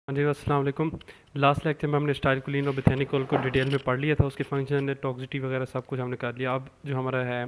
हाँ जी, अस्सलाम वालेकुम। लास्ट लेक्चर में हमने स्टाइलकोलिन और बेथेनिकोल को डिटेल में पढ़ लिया था, उसके फंक्शन टॉक्सिटी वगैरह सब कुछ हमने कर लिया। अब जो हमारा है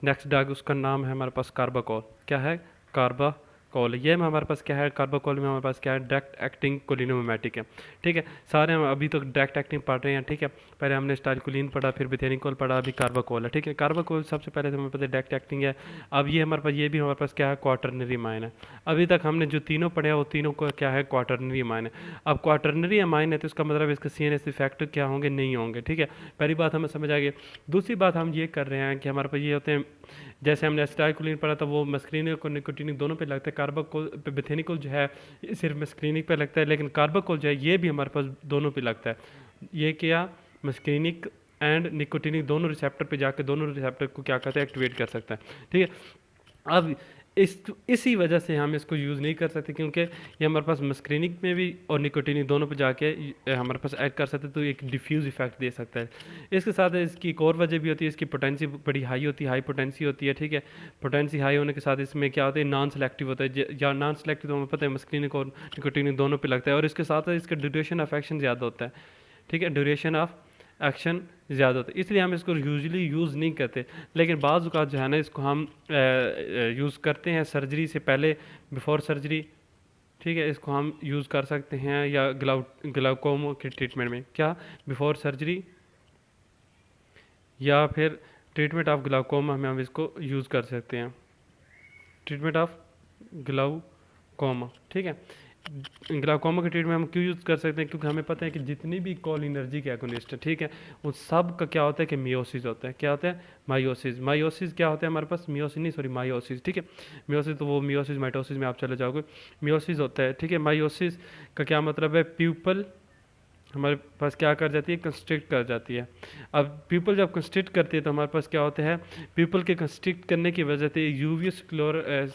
नेक्स्ट ड्रग, उसका नाम है हमारे पास कार्बाकोल। क्या है? कार्बाकोल। ये में हमारे पास क्या है? कार्बाकोल में हमारे पास क्या है? डायरेक्ट एक्टिंग कोलिनोमिमेटिक है। ठीक है, सारे हम अभी तो डायरेक्ट एक्टिंग पढ़ रहे हैं। ठीक है, पहले हमने स्टाइलकोलिन पढ़ा, फिर बेथेनिकोल पढ़ा, अभी कार्बाकोल है। ठीक है, कार्बाकोल सबसे पहले तो हमें पता है डायरेक्ट एक्टिंग है। अब ये हमारे पास, ये भी हमारे पास क्या है? क्वाटरनरी अमाइन है। अभी तक हमने जो तीनों पढ़े हैं वो तीनों को क्या है? क्वाटरनरी अमाइन है। अब क्वाटरनरी अमाइन है तो इसका मतलब इसके CNS इफेक्ट क्या होंगे? नहीं होंगे। ठीक है, पहली बात हमें समझ आ गई। दूसरी बात हम ये कर रहे हैं कि हमारे पास ये होते हैं, जैसे हमने एसिटाइलकोलिन पढ़ा था वो मस्क्रीनिक और निकोटीनिक दोनों पे लगता है। कार्बाकोल बेथेनिकोल जो है ये सिर्फ मस्क्रीनिक पे लगता है, लेकिन कार्बाकोल जो है ये भी हमारे पास दोनों पे लगता है। ये क्या? मस्क्रीनिक एंड निकोटीनिक दोनों रिसेप्टर पे जाकर दोनों रिसेप्टर को क्या करता है? एक्टिवेट कर सकता है। ठीक है, अब इसी वजह से हम इसको यूज़ नहीं कर सकते, क्योंकि ये हमारे पास मस्क्रीनिक में भी और निकोटीनिक दोनों पे जाके हमारे पास ऐड कर सकते हैं, तो एक डिफ्यूज़ इफेक्ट दे सकता है। इसके साथ इसकी एक और वजह भी होती है, इसकी पोटेंसी बड़ी हाई होती है, हाई पोटेंसी होती है। ठीक है, पोटेंसी हाई होने के साथ इसमें क्या होता है? नॉन सेलेक्टिव होता है, या नॉन सेलेक्टिव तो हमें पता है मस्क्रीनिक और निकोटीनिक दोनों पे लगता है। और इसके साथ इसका ड्यूरेशन ऑफ एक्शन ज़्यादा होता है। ठीक है, ड्यूरेशन ऑफ एक्शन ज़्यादा होता है, इसलिए हम इसको यूजुअली यूज़ नहीं करते। लेकिन बाज़ औक़ात जो है ना, इसको हम यूज़ करते हैं सर्जरी से पहले, बिफोर सर्जरी। ठीक है, इसको हम यूज़ कर सकते हैं, या ग्लाउकोमा के ट्रीटमेंट में। क्या? बिफोर सर्जरी या फिर ट्रीटमेंट ऑफ ग्लाउकोमा में हम इसको यूज़ कर सकते हैं। Treatment of glaucoma. ठीक है, ग्लाउकोमा के ट्रीटमेंट हम क्यों यूज़ कर सकते हैं? क्योंकि हमें पता है कि जितनी भी कोलिनर्जिक एगोनिस्ट है, ठीक है, उन सब का क्या होता है कि मियोसिस होता है। क्या होता है? मायोसिस। मायोसिस क्या होता है हमारे पास? मियोसिस नहीं, सॉरी, मायोसिस। ठीक है, मियोसिस तो वो मियोसिस माइटोसिस में आप चले जाओगे। मियोसिस होता है। ठीक है, मायोसिस का क्या मतलब है? प्यूपल हमारे पास क्या कर जाती है? कंस्ट्रिक्ट कर जाती है। अब पीपल जब कंस्ट्रिक्ट करती है तो हमारे पास क्या होता है? पीपल के कंस्ट्रिक्ट करने की वजह से यूवियस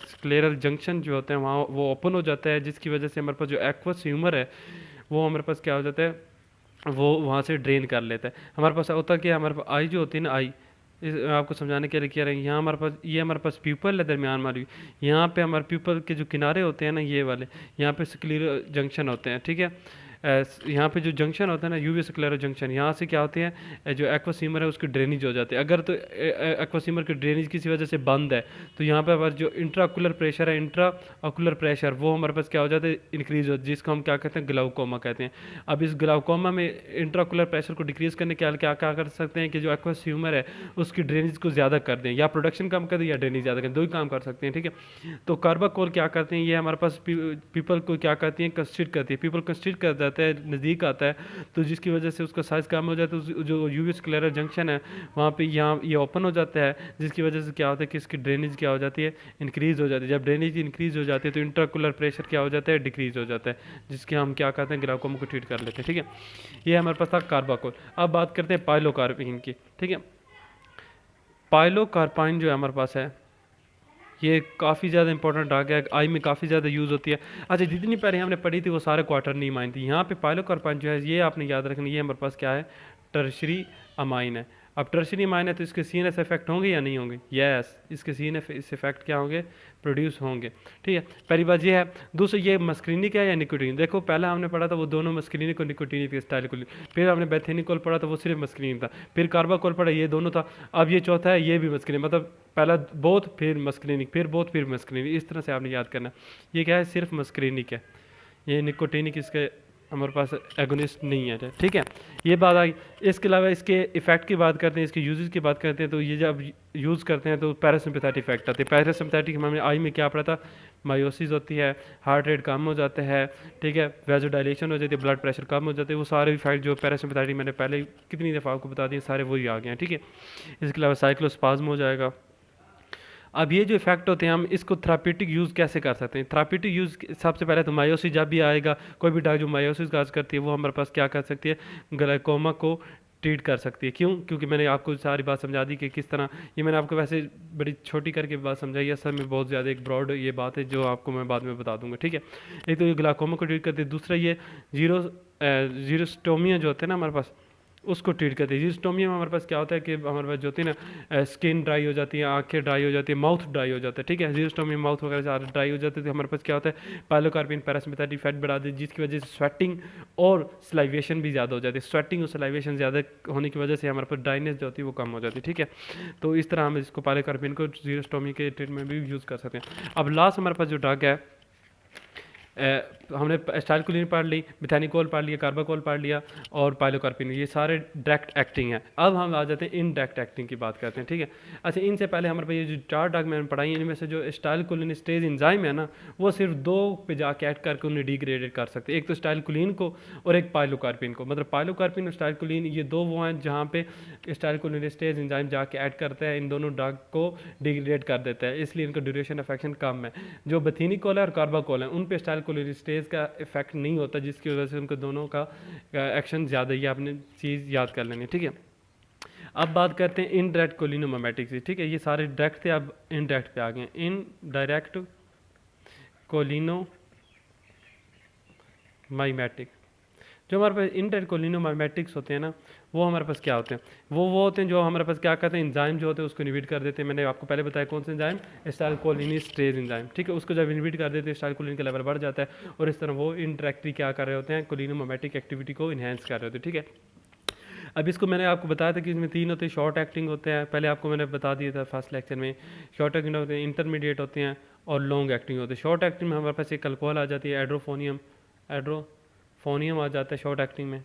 स्क्लेरल जंक्शन जो होते हैं वहाँ वो ओपन हो जाता है, जिसकी वजह से हमारे पास जो एक्वस ह्यूमर है वो हमारे पास क्या हो जाता है? वो वहाँ से ड्रेन कर लेता है। हमारे पास होता क्या है? हमारे पास आई जो होती है ना, आई, इस आपको समझाने के लिए क्या रहे, यहाँ हमारे पास, ये हमारे पास पीपल है दरमियान हमारी, यहाँ पे हमारे पीपल के जो किनारे होते हैं ना, ये वाले, यहाँ पे स्क्लेरल जंक्शन होते हैं। ठीक है, यहाँ पे जो जंक्शन होता है ना, यूवी स्क्लेरो जंक्शन, यहाँ से क्या होती है? जो एक्वासीमर है उसकी ड्रेनेज हो जाती है। अगर तो एक्वासीमर की ड्रेनेज किसी वजह से बंद है तो यहाँ पे हमारा जो इंट्राकुलर प्रेशर है, इंट्रा ऑकुलर प्रेशर, वो हमारे पास क्या हो जाता है? इंक्रीज हो, जिसको हम क्या कहते हैं? ग्लाउकोमा कहते हैं। अब इस ग्लाउकोमा में इंट्राकुलर प्रेशर को डिक्रीज करने के लिए क्या क्या कर सकते हैं कि जो एक्वासीमर है उसकी ड्रेनेज को ज़्यादा कर दें, या प्रोडक्शन कम कर दें या ड्रेनेज ज़्यादा करें, दो ही काम कर सकते हैं। ठीक है, तो कार्बाकोल क्या करते हैं? ये हमारे पास पीपल को क्या करती हैं? कंस्ट्रिक्ट करती है। पीपल कंस्ट्रिक्ट कर जाता है, नज़दीक आता है, तो जिसकी वजह से उसका साइज़ कम हो जाता है। जो यूवी स्क्लेरल जंक्शन है वहाँ पे यहाँ ये ओपन हो जाता है, जिसकी वजह से क्या होता है कि इसकी ड्रेनेज क्या हो जाती है? इंक्रीज़ हो जाती है। जब ड्रेनेज इंक्रीज़ हो जाती है तो इंट्राकुलर प्रेशर क्या हो जाता है? डिक्रीज़ हो जाता है, जिसके हम क्या कहते हैं? ग्लाउकोमा को ट्रीट कर लेते हैं। ठीक है, ये हमारे पास था कार्बाकोल। अब बात करते हैं पाइलोकार्पिन की। ठीक है, पाइलोकार्पाइन जो हमारे पास है ये काफ़ी ज़्यादा इंपॉर्टेंट ड्रग है, आई में काफ़ी ज़्यादा यूज़ होती है। अच्छा, जितनी पहले हमने पढ़ी थी वो सारे क्वार्टरनी अमाइन थी। यहाँ पे पाइलोकार्पाइन जो है ये आपने याद रखना, ये हमारे पास क्या है? टर्शरी अमाइन है। अब टर्शरी अमाइन है तो इसके CNS इफेक्ट होंगे या नहीं होंगे? यस, इसके CNS इफेक्ट क्या होंगे? प्रोड्यूस होंगे। ठीक है, पहली बात ये है। दूसरा, ये मस्क्रीनिक है या निकोटीन? देखो, पहला हमने पढ़ा था वो दोनों मस्क्रीनिक और निकोटीनिक के स्टाइलकोलिन, फिर हमने बेथेनिकोल पढ़ा था वो सिर्फ मस्क्रीनिक था, फिर कार्बाकोल पढ़ा ये दोनों था, अब ये चौथा है ये भी मस्क्रीनिक, मतलब पहला बोथ, फिर मस्क्रीनिक, फिर बोथ, फिर मस्क्रीनिक, इस तरह से आपने याद करना। ये क्या है? सिर्फ मस्क्रीनिक है, ये निकोटीनिक इसके हमारे पास एगोनिस्ट नहीं है। ठीक है, ये बात आई। इसके अलावा इसके इफेक्ट की बात करते हैं, इसके यूजेस की बात करते हैं, तो ये जब यूज़ करते हैं तो पैरासिम्पैथेटिक इफेक्ट आते हैं। पैरासिम्पैथेटिक हमने आई में क्या पढ़ा था? मायोसिस होती है, हार्ट रेट कम हो जाता है। ठीक है, वेजोडाइलेशन हो जाती है, ब्लड प्रेशर कम हो जाता है। वो सारे इफेक्ट जो पैरासिम्पैथेटिक मैंने पहले कितनी दफ़ा आपको बता दिए, सारे वही आ गए हैं। ठीक है, इसके अलावा साइक्लोस्पाज्म हो जाएगा। अब ये जो इफेक्ट होते हैं हम इसको थेरापेटिक यूज़ कैसे कर सकते हैं? थेरापेटिक यूज़ सबसे पहले तो मायोसिस जब भी आएगा, कोई भी ड्रग जो मायोसिस काज करती है वो हमारे पास क्या कर सकती है? ग्लाइकोमा को ट्रीट कर सकती है। क्यों? क्योंकि मैंने आपको सारी बात समझा दी कि किस तरह, ये मैंने आपको वैसे बड़ी छोटी करके बात समझाई है, असल में बहुत ज़्यादा एक ब्रॉड ये बात है जो आपको मैं बाद में बता दूंगा। ठीक है, एक तो ये ग्लाइकोमा को ट्रीट करती है, दूसरा ये जीरोस्टोमिया जो होते हैं ना हमारे पास, उसको ट्रीट करते हैं। जीरोस्टोमिया में हमारे पास क्या होता है कि हमारे पास जो होती है ना स्किन ड्राई हो जाती है, आंखें ड्राई हो जाती है, माउथ ड्राई हो जाता है, ठीक है। जीरोस्टोमिया में माउथ वगैरह सारे ड्राई हो जाते हैं, तो हमारे पास क्या होता है पाइलोकार्पिन पैरासिम्पैथेटिक इफेक्ट बढ़ा देती है, जिसकी वजह से स्वेटिंग और सलाइवेशन भी ज़्यादा हो जाती है। स्वेटिंग और सलाइवेशन ज़्यादा होने की वजह से हमारे पास ड्राइनेस जो होती है वो कम हो जाती है, ठीक है। तो इस तरह हम इसको पाइलोकार्पिन को जीरोस्टोमी के ट्रीटमेंट में भी यूज़ कर सकते हैं। अब लास्ट हमारे पास जो ड्रग है, हमने स्टाइलकोलिन पढ़ ली, मिथानिकोल पढ़ लिया, कार्बाकोल पढ़ लिया और पाइलोकार्पिन, ये सारे डायरेक्ट एक्टिंग है। अब हम आ जाते हैं इनडायरेक्ट एक्टिंग की बात करते हैं, ठीक है। अच्छा, इनसे पहले हमारे पास ये जो 4 ड्रग मैंने पढ़ाई इनमें से जो स्टाइलकोलिनेस्टेज एंजाइम है ना, वो सिर्फ 2 पे जाके ऐड करके उन्हें डिग्रेडेड कर सकते हैं, एक तो स्टाइलकोलिन को और एक पाइलोकार्पिन को। मतलब पाइलोकार्पिन और स्टाइलकोलिन ये 2 वो हैं जहाँ पे स्टाइलकोलिनेस्टेज एंजाइम जाके ऐड करते हैं, इन दोनों ड्रग को डिग्रेड कर देता है, इसलिए इनका ड्यूरेशन ऑफ एक्शन कम है। जो बेथीनिकोल है और कार्बाकोल है उन पे स्टाइलकोलिनेस्टेज का इफेक्ट नहीं होता, जिसकी वजह से उनको दोनों का एक्शन ज़्यादा ही, आपने चीज़ याद कर लेनी, ठीक है। अब बात करते हैं इनडायरेक्ट कोलिनोमाइमेटिक्स की, ठीक है। ये सारे डायरेक्ट थे, अब इनडायरेक्ट पे आ गए। इनडायरेक्ट कोलिनोमाइमेटिक, जो हमारे पास इनडायरेक्ट कोलिनोमाइमेटिक्स होते हैं ना, वो हमारे पास क्या होते हैं, वो होते हैं जो हमारे पास क्या करते हैं, एंजाइम जो होते हैं उसको इनहिबिट कर देते हैं। मैंने आपको पहले बताया कौन सा एंजाइम, स्टाइलकोलिनेस्टेज एंजाइम, ठीक है। उसको जब इनहिबिट कर देते हैं स्टाइलकोलिन का लेवल बढ़ जाता है और इस तरह वो इनडायरेक्टली क्या कर रहे होते हैं, कोलिनोमाइमेटिक एक्टिविटी को इन्हेंस कर रहे होते हैं, ठीक है। अब इसको मैंने आपको बताया था कि इसमें 3 होते हैं, शॉर्ट एक्टिंग होते हैं, पहले आपको मैंने बता दिया था फर्स्ट लेक्चर में। शॉर्ट एक्टिंग होते हैं, इंटरमीडिएट होते हैं और लॉन्ग एक्टिंग होते हैं। शॉर्ट एक्टिंग में हमारे पास एक अल्कोहल आ जाती है, एड्रोफोनियम आ जाता है शॉर्ट एक्टिंग में।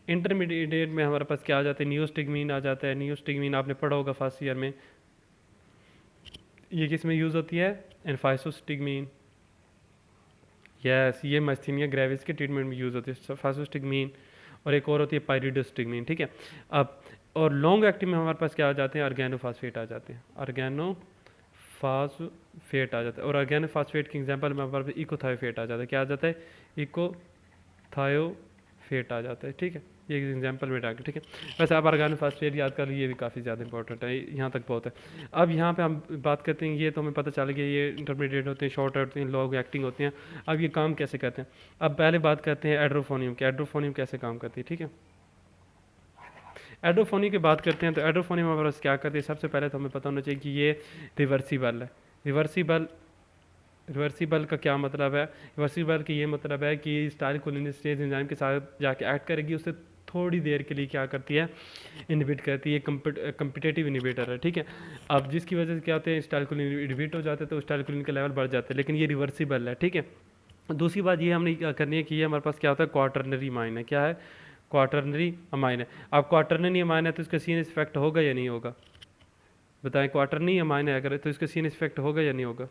इंटरमीडिएट में हमारे पास क्या आ जाता है, नियोस्टिग्मीन आ जाता है। नियोस्टिग्मीन आपने पढ़ा होगा फर्स्ट ईयर में। ये किस में यूज़ होती है, एनफाइसोस्टिग्मीन, यस, ये मास्थीनिया ग्रेविस के ट्रीटमेंट में यूज़ होती है फाइसोस्टिग्मीन, और एक और होती है पायरिडोस्टिग्मीन, ठीक है। अब और लॉन्ग एक्टिंग में हमारे पास क्या आ जाते हैं, ऑर्गेनोफॉस्फेट आ जाते हैं, ऑर्गेनोफॉस्फेट आ जाता है। और ऑर्गेनोफॉस्फेट के एग्जांपल में हमारे पास इकोथायोफेट आ जाता है, क्या आ जाता है, इकोथायोफेट आ जाता है, ठीक है। ये एग्जांपल में डाल, ठीक है। वैसे आप ऑर्गेनोफॉस्फेट याद कर लीजिए, ये भी काफ़ी ज़्यादा इंपॉर्टेंट है, यहाँ तक बहुत है। अब यहाँ पे हम बात करते हैं, ये तो हमें पता चल गया ये इंटरमीडिएट होते हैं, शॉर्ट होते हैं, लॉन्ग एक्टिंग होते हैं। अब ये काम कैसे करते हैं, अब पहले बात करते हैं एड्रोफोनियम के, एड्रोफोनियम कैसे काम करती है, ठीक है। एड्रोफोनियम की बात करते हैं तो एड्रोफोनियम हमारे पास क्या करती है, सबसे पहले तो हमें पता होना चाहिए कि ये रिवर्सिबल है। रिवर्सिबल का क्या मतलब है, रिवर्सिबल का ये मतलब है कि स्टाइलकोलिनेस्टेज एंजाइम के साथ जाके ऐड करेगी, उससे थोड़ी देर के लिए क्या करती है, इनहिबिट करती है, कम्पिटेटिव इनहिबिटर है, ठीक है। अब जिसकी वजह से क्या होते हैं, स्टाइलकोलिन इनहिबिट हो जाते हैं तो स्टाइलकोलिन का लेवल बढ़ जाता है, लेकिन ये रिवर्सिबल है, ठीक है। दूसरी बात ये हमने क्या करनी है कि ये हमारे पास क्या होता है, क्वाटरनरी अमाइन है, क्या है, क्वाटरनरी अमाइन है। अब क्वाटरनरी अमाइन है तो इसका सीएनएस इफेक्ट होगा या नहीं होगा, बताएं। क्वाटरनरी अमाइन है अगर, तो इसका सीएनएस इफेक्ट होगा या नहीं होगा,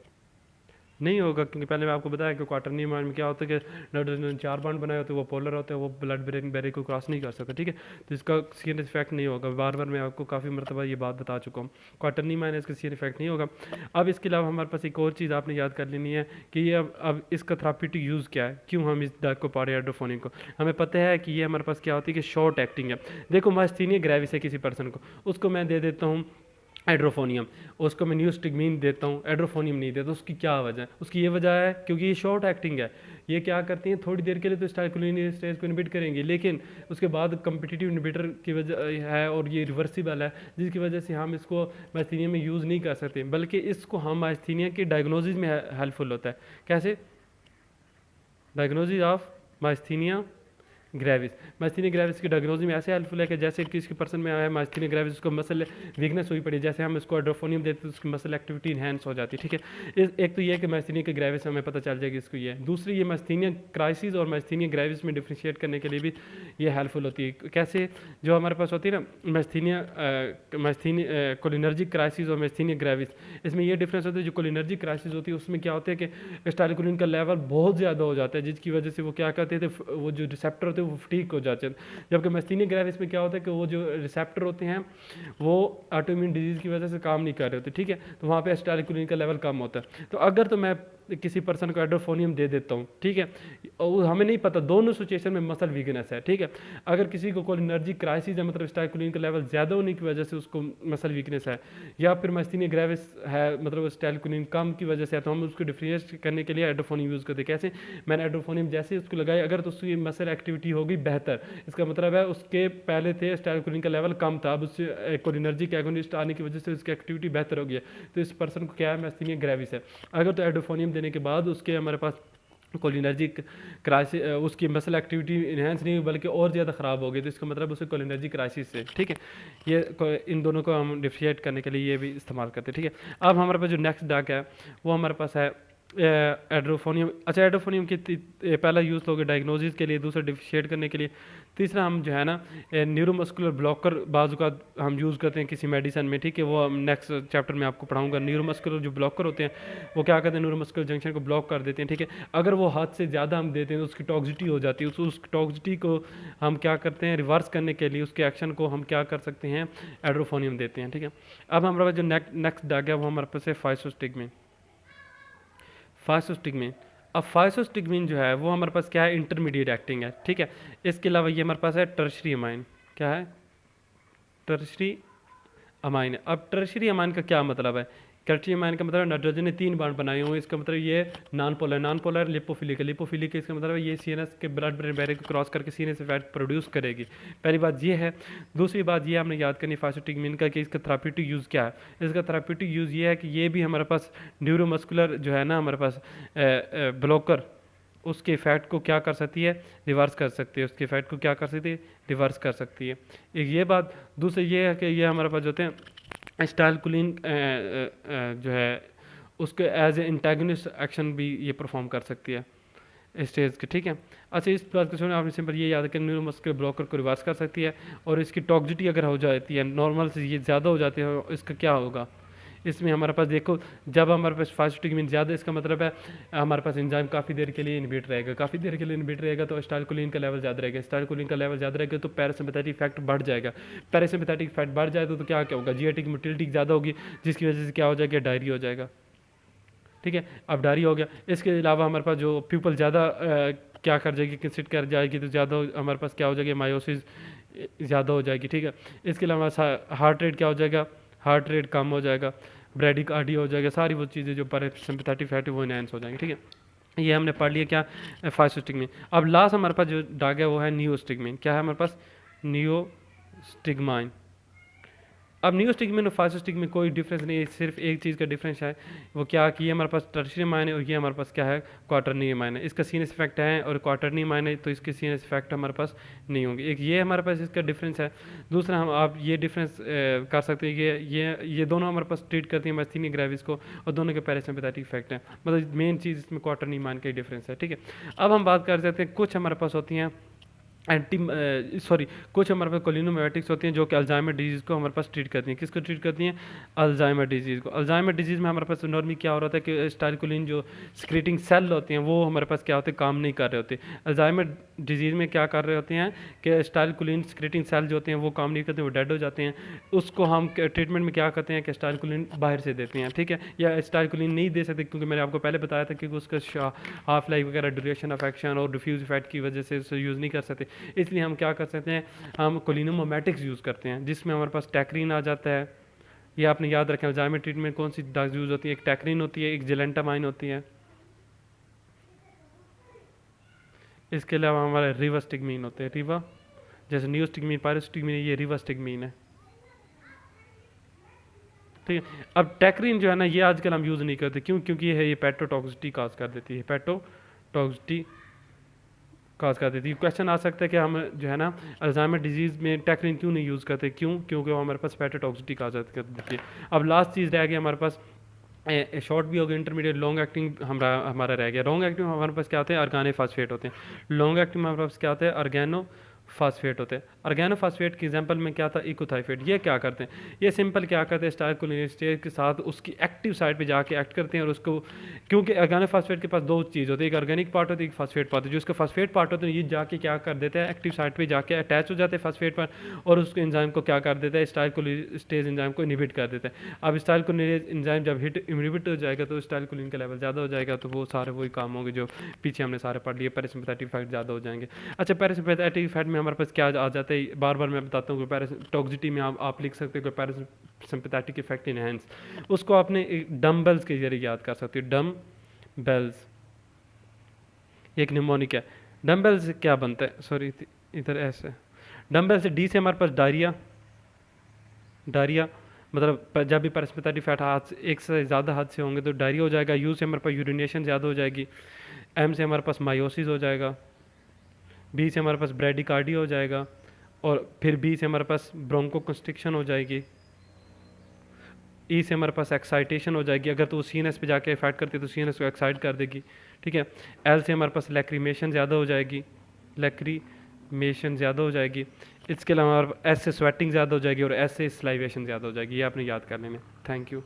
नहीं होगा, क्योंकि पहले मैं आपको बताया कि क्वाटरनरी अमाइन में क्या होता है कि नाइट्रोजन 4 बॉन्ड बनाए होते हैं, वो पोलर होते हैं, वो ब्लड ब्रेन बैरियर को क्रॉस नहीं कर सकते, ठीक है। तो इसका सीएन इफेक्ट नहीं होगा, बार बार मैं आपको काफ़ी मरतबा ये बात बता चुका हूँ, क्वाटरनरी अमाइन इसका सीएन इफेक्ट नहीं होगा। अब इसके अलावा हमारे पास एक और चीज़ आपने याद कर लेनी है कि ये अब इसका थेराप्यूटिक यूज़ क्या है, क्यों हम इस ड्रग को पा रहे हैं एड्रोफोनिक को। हमें पता है कि ये हमारे पास क्या होती है कि शॉर्ट एक्टिंग है। देखो मास्थीनिया ग्रेविस है किसी पर्सन को, उसको मैं दे देता हूँ एड्रोफोनियम, उसको मैं नियोस्टिग्मीन देता हूँ, एड्रोफोनियम नहीं देता, उसकी क्या वजह है, उसकी ये वजह है क्योंकि ये शॉर्ट एक्टिंग है। ये क्या करती हैं, थोड़ी देर के लिए तो स्टाइलकोलिनेस्टेज को इनहिबिट करेंगे, लेकिन उसके बाद कम्पिटिटिव इनहिबिटर की वजह है और ये रिवर्सिबल है, जिसकी वजह से हम इसको मास्थीनिया में यूज़ नहीं कर सकते, बल्कि इसको हम मास्थीनिया के डायग्नोसिस में हेल्पफुल होता है। कैसे, डायग्नोसिस ऑफ मास्थीनिया ग्रेविस, मास्थीनिया ग्रेविस की डायग्नोसिस में ऐसे हेल्पफुल है कि जैसे किसी पर्सन में आया मास्थीनिया ग्रेविस, उसको मसल वीकनेस हुई पड़ी, जैसे हम इसको एड्रोफोनियम देते तो उसकी मसल एक्टिविटी इनहेंस हो जाती है, ठीक है। एक तो ये है कि मास्थीनिया के ग्रेविस हमें पता चल जाएगी इसको ये। दूसरी, ये मास्थीनिया क्राइसिस और मास्थीनिया ग्रेविस में डिफ्रेंशिएट करने के लिए भी ये हेल्पफुल होती है। कैसे, जो हमारे पास होती है ना मास्थीनिया कोलिनर्जिक क्राइसिस और मास्थीनिया ग्रेविस, इसमें ये डिफरेंस होता है, जो कोलिनर्जिक क्राइसिस होती है उसमें क्या होता है कि स्टाइलकोलिन का लेवल बहुत ज़्यादा हो जाता है, जिसकी वजह से वो क्या करते थे, वो जो रिसेप्टर होते हैं वो फटीक हो जाते हैं। जबकि मास्थीनिया ग्रेविस में क्या होता है कि वो जो रिसेप्टर होते हैं वो ऑटोइम्यून डिजीज़ की वजह से काम नहीं कर रहे होते, ठीक है। तो वहाँ पे स्टाइलकोलिन का लेवल कम होता है। तो अगर तो मैं किसी पर्सन को एड्रोफोनियम दे देता हूँ, ठीक है, और हमें नहीं पता, दोनों सिचुएशन में मसल वीकनेस है, ठीक है। अगर किसी को कोलिनर्जिक क्राइसिस है, मतलब स्टाइलकोलिन का लेवल ज़्यादा होने की वजह से उसको मसल वीकनेस है, या फिर मास्थीनिया ग्रेविस है मतलब स्टाइलकोलिन कम की वजह से है, तो हम उसको डिफ्रेंशिएट करने के लिए एड्रोफोनियम यूज़ करते हैं। कैसे, मैंने एड्रोफोनियम जैसे उसको लगाया, अगर तो उसकी मसल एक्टिविटी एक्टिविटी होगी बेहतर। इसका मतलब है उसके पहले थे एसिटाइलकोलिन का लेवल कम था, अब उससे कोलिनर्जिक एगोनिस्ट आने की वजह से उसकी एक्टिविटी बेहतर हो गई है, तो इस पर्सन को क्या है, मैस्थीनिया ग्रेविस है। अगर तो एडोफोनियम देने के बाद उसके हमारे पास कोलिनर्जिक क्राइसिस, उसकी मसल एक्टिविटी इन्हेंस नहीं हुई बल्कि और ज़्यादा ख़राब हो गई, तो इसका मतलब उसे कोलिनर्जिक क्राइसिस है। ठीक है, ये इन दोनों को हम डिफ्रेंशिएट करने के लिए ये भी इस्तेमाल करते हैं। ठीक है, अब हमारे पास जो नेक्स्ट ड्रग है वो हमारे पास है एड्रोफोनियम। अच्छा, एड्रोफोनियम की पहला यूज़ हो गया डायग्नोसिस के लिए, दूसरा डिफ्रेंशिएट करने के लिए, तीसरा हम जो है ना न्यूरोमस्कुलर ब्लॉकर बाजू का हम यूज़ करते हैं किसी मेडिसिन में। ठीक है, वो हम नेक्स्ट चैप्टर में आपको पढ़ाऊंगा। न्यूरोमस्कुलर जो ब्लॉकर होते हैं वो क्या करते हैं, न्यूरोमस्कुलर जंक्शन को ब्लॉक कर देते हैं। ठीक है, अगर वो हद से ज़्यादा हम देते हैं तो उसकी टॉक्सिटी हो जाती है, उस टॉक्सिटी को हम क्या करते हैं, रिवर्स करने के लिए उसके एक्शन को हम क्या कर सकते हैं, एड्रोफोनियम देते हैं। ठीक है, अब हमारे पास जो नेक्स्ट ड्रग है वो हमारे पास है फाइसोस्टिग्मिन। फाइसोस्टिग्मिन, अब फाइसोस्टिग्मिन जो है वो हमारे पास क्या है, इंटरमीडिएट एक्टिंग है। ठीक है, इसके अलावा ये हमारे पास है टर्शरी अमाइन। क्या है, टर्शरी अमाइन। अब टर्शरी अमाइन का क्या मतलब है, टर्शरी अमाइन का मतलब नाइट्रोजन ने 3 बॉन्ड बनाए हुए हैं, इसका मतलब ये नॉन पोलर लिपोफिलिक है। लिपोफिलिक इसका मतलब है ये सीएनएस के ब्लड ब्रेन बैरियर को क्रॉस करके सीएनएस से फैट प्रोड्यूस करेगी। पहली बात ये है। दूसरी बात ये हमने याद करनी फाइसोस्टिग्मिन का कि इसका थेराप्यूटिक यूज़ क्या है। इसका थेराप्यूटिक यूज़ ये है कि ये भी हमारे पास न्यूरोमस्कुलर जो है ना हमारे पास ब्लॉकर, उसके इफेक्ट को क्या कर सकती है, रिवर्स कर सकती है। उसके इफेक्ट को क्या कर सकती है, रिवर्स कर सकती है। एक ये बात। दूसरी ये है कि ये हमारे पास जो होते हैं एसिटाइलकोलिन जो है उसके एज ए एंटागोनिस्ट एक्शन भी ये परफॉर्म कर सकती है स्टेज के। ठीक है, अच्छा, इस बात को सुनिए, आपने सिंपल ये याद है कि न्यूरोमस्कुलर ब्लॉकर को रिवर्स कर सकती है, और इसकी टॉक्सिटी अगर हो जाती है नॉर्मल से ये ज़्यादा हो जाती है, इसका क्या होगा, इसमें हमारे पास देखो, जब हमारे पास फाइसोस्टिग्मिन ज़्यादा, इसका मतलब है हमारे पास एंजाइम काफ़ी देर के लिए इनहिबिट रहेगा, काफ़ी देर के लिए इनहिबिट रहेगा, तो एसिटाइलकोलिन का लेवल ज़्यादा रहेगा। एसिटाइलकोलिन का लेवल ज़्यादा रहेगा तो पैरासिम्पैथेटिक इफेक्ट बढ़ जाएगा। पैरासिम्पैथेटिक इफेक्ट बढ़ जाए तो क्या क्या होगा, जीआईटी की मोटिलिटी ज़्यादा होगी, जिसकी वजह से क्या हो जाएगा, डायरिया हो जाएगा। ठीक है, अब डायरिया हो गया। इसके अलावा हमारे पास जो पीपल ज़्यादा क्या कर जाएगी, कंसिड कर जाएगी, तो ज़्यादा हमारे पास क्या हो जाएगी, मायोसिस ज़्यादा हो जाएगी। ठीक है, इसके अलावा हार्ट रेट क्या हो जाएगा, हार्ट रेट कम हो जाएगा, ब्रेडिकार्डिया हो जाएगा, सारी वो चीज़ें जो पैरासिम्पैथेटिक फैट है वो एनहांस हो जाएंगी। ठीक है, ये हमने पढ़ लिया क्या, फाइसोस्टिग्मिन। अब लास्ट हमारे पास जो ड्रग है वो है नियोस्टिग्मिन। क्या है हमारे पास, नियोस्टिग्माइन। अब नियोस्टिग्मिन और फाइसोस्टिग्मिन में कोई डिफरेंस नहीं है, सिर्फ एक चीज़ का डिफरेंस है, वो क्या कि ये हमारे पास टर्शियरी अमाइन है और ये हमारे पास क्या है, क्वाटरनी अमाइन है। इसका सीनस इफेक्ट है और क्वाटरनी अमाइन है, तो इसके सीनस इफेक्ट हमारे पास नहीं होंगे। एक ये हमारे पास इसका डिफरेंस है। दूसरा हम आप ये डिफरेंस कर सकते हैं कि ये दोनों हमारे पास ट्रीट करती है मैस्थीनिया ग्रेविस को, और दोनों के पैरासिम्पैथेटिक इफेक्ट हैं। मतलब मेन चीज़ इसमें क्वाटरनी अमाइन का ही डिफरेंस है। ठीक है, अब हम बात कर सकते हैं, कुछ हमारे पास होती हैं कुछ हमारे पास कोलिनोमेटिक्स होती हैं जो कि अल्जाइमर डिजीज़ को हमारे पास ट्रीट करती हैं। किसको ट्रीट करती हैं, अल्जाइमर डिजीज़ को। अल्जाइमर डिजीज़ में हमारे पास नॉर्मली क्या हो रहा है कि एसिटाइलकोलिन जो सिक्रीटिंग सेल होते हैं वो हमारे पास क्या होते हैं, काम नहीं कर रहे होते। अल्जाइमर डिजीज़ में क्या कर रहे होते हैं कि एसिटाइलकोलिन सिक्रीटिंग सेल जो होते हैं वो काम नहीं करते, वो डेड हो जाते हैं। उसको हम ट्रीटमेंट में क्या करते हैं कि एसिटाइलकोलिन बाहर से देते हैं। ठीक है, या एसिटाइलकोलिन नहीं दे सकते क्योंकि मैंने आपको पहले बताया था कि उसका हाफ लाइफ वगैरह, ड्यूरेशन ऑफ एक्शन और डिफ्यूज इफेक्ट की वजह से उसे यूज़ नहीं कर सकते। इसलिए हम क्या कर सकते हैं, हम कोलिनोमोमेटिक्स यूज़ करते हैं, जिसमें हमारे पास टैक्रीन आ जाता है। ये आपने याद रखें, अल्जाइमर ट्रीटमेंट कौन सी ड्रग्स यूज़ होती है, एक टैक्रीन होती है, एक जेलेंटामाइन होती है। इसके अलावा हमारे रिवास्टिग्मीन होते हैं, रिवा, जैसे नियोस्टिग्मीन, पायरोस्टिग्मीन, ये रिवास्टिग्मीन है। ठीक है, अब टैक्रीन जो है ना ये आजकल हम यूज़ नहीं करते, क्यों, क्योंकि ये हेपेटोटॉक्सिसिटी काज कर देती है, हेपेटोटॉक्सिसिटी काज कर देती है। क्वेश्चन आ सकता है कि हम जो है ना अल्जाइमर डिजीज़ में टैक्रीन क्यों नहीं यूज़ करते, क्यों, क्योंकि वो हमारे पास हेपेटोटॉक्सिसिटी काज कर देती है। अब लास्ट चीज़ रह गई हमारे पास, शॉर्ट भी हो गया, इंटरमीडिएट, लॉन्ग एक्टिंग हमारा रह गया। लॉन्ग एक्टिंग हमारे पास क्या होते हैं, ऑर्गेनोफॉस्फेट होते हैं। लॉन्ग एक्टिंग में हमारे पास क्या होते हैं, ऑर्गेनोफॉस्फेट होते हैं। ऑर्गेनोफॉस्फेट के एग्जांपल में क्या था, इकोथाइफेट। ये क्या करते हैं, ये सिंपल क्या करते हैं, एसिटाइलकोलिन स्टेज के साथ उसकी एक्टिव साइड पे जाके एक्ट करते हैं, और उसको, क्योंकि ऑर्गेनोफॉस्फेट के पास दो चीज़ होती है, एक ऑर्गेनिक पार्ट होती है, एक फॉस्फेट पार्ट होती है। जो उसका फॉस्फेट पार्ट होता है ये जाके क्या कर देता है, एक्टिव साइड पे जाके अटैच हो जाते हैं फॉस्फेट पर, और उसको एंजाइम को क्या कर देता है, एसिटाइलकोलिन एंजाइम को इनहिबिट कर देता है। अब एसिटाइलकोलिन एंजाइम जब इनहिबिट हो जाएगा तो एसिटाइलकोलिन का लेवल ज़्यादा हो जाएगा, तो वो सारे वही काम होंगे जो पीछे हमने सारे पढ़ लिए, पैरासिम्पैथेटिक इफेक्ट ज़्यादा हो जाएंगे। अच्छा, पैरासिम्पैथेटिक इफेक्ट में हमारे पास क्या आ जाता है, बार बार मैं बताता हूँ कि टॉक्सिटी में आप लिख सकते हो कि पैरासिम्पैथेटिक इफेक्ट इनहेंस, उसको आपने डम्बल्स के जरिए याद कर सकते हो, डम बेल्स। एक निमोनिक है, डम्बल से क्या बनता है, सॉरी इधर ऐसे, डम्बल से डी से हमारे पास डायरिया, डायरिया मतलब जब भी परस्पिरेटरी फैट हाथ से एक से ज़्यादा हाथ से होंगे तो डायरिया हो जाएगा। यू से हमारे पास यूरिनेशन ज़्यादा हो जाएगी। एम से हमारे पास मायोसिस हो जाएगा। बी से हमारे पास ब्रेडिकार्डिया हो जाएगा। और फिर बी से हमारे पास ब्रोंको कंस्ट्रिक्शन हो जाएगी। ई से हमारे पास एक्साइटेशन हो जाएगी, अगर तो वो सी एन एस पे जाके इफेक्ट करती है तो सी एन एस को एक्साइट कर देगी, ठीक है। एल से हमारे पास लैक्रीमेशन ज़्यादा हो जाएगी, लैक्रीमेशन ज़्यादा हो जाएगी। इसके अलावा एस से स्वेटिंग ज़्यादा हो जाएगी और एस से स्लाइवेशन ज़्यादा हो जाएगी। ये आपने याद कर लेना। Thank you.